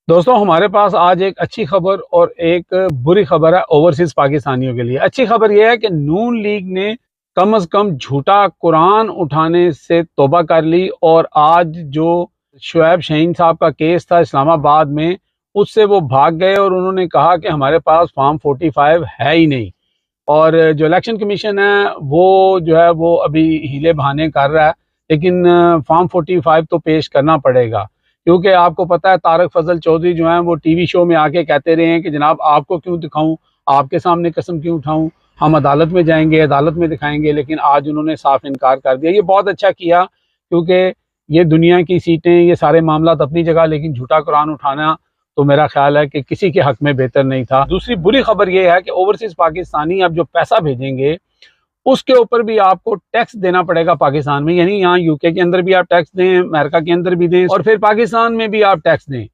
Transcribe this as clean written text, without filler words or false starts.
दोस्तों हमारे पास आज एक अच्छी खबर और एक बुरी खबर है ओवरसीज पाकिस्तानियों के लिए। अच्छी खबर यह है कि नून लीग ने कम से कम झूठा कुरान उठाने से तौबा कर ली और आज जो शुएब शाहीन साहब का केस था इस्लामाबाद में, उससे वो भाग गए और उन्होंने कहा कि हमारे पास फॉर्म 45 है ही नहीं। और जो इलेक्शन कमीशन है वो जो है वो अभी हीले बहाने कर रहा है, लेकिन फॉर्म 45 तो पेश करना पड़ेगा। क्योंकि आपको पता है तारक फजल चौधरी जो हैं वो टीवी शो में आके कहते रहे हैं कि जनाब आपको क्यों दिखाऊं, आपके सामने कसम क्यों उठाऊं, हम अदालत में जाएंगे, अदालत में दिखाएंगे। लेकिन आज उन्होंने साफ इनकार कर दिया। ये बहुत अच्छा किया क्योंकि ये दुनिया की सीटें, ये सारे मामला अपनी जगह, लेकिन झूठा कुरान उठाना तो मेरा ख्याल है कि किसी के हक में बेहतर नहीं था। दूसरी बुरी खबर यह है कि ओवरसीज पाकिस्तानी अब जो पैसा भेजेंगे उसके ऊपर भी आपको टैक्स देना पड़ेगा पाकिस्तान में। यानी यहाँ यूके के अंदर भी आप टैक्स दें, अमेरिका के अंदर भी दें और फिर पाकिस्तान में भी आप टैक्स दें।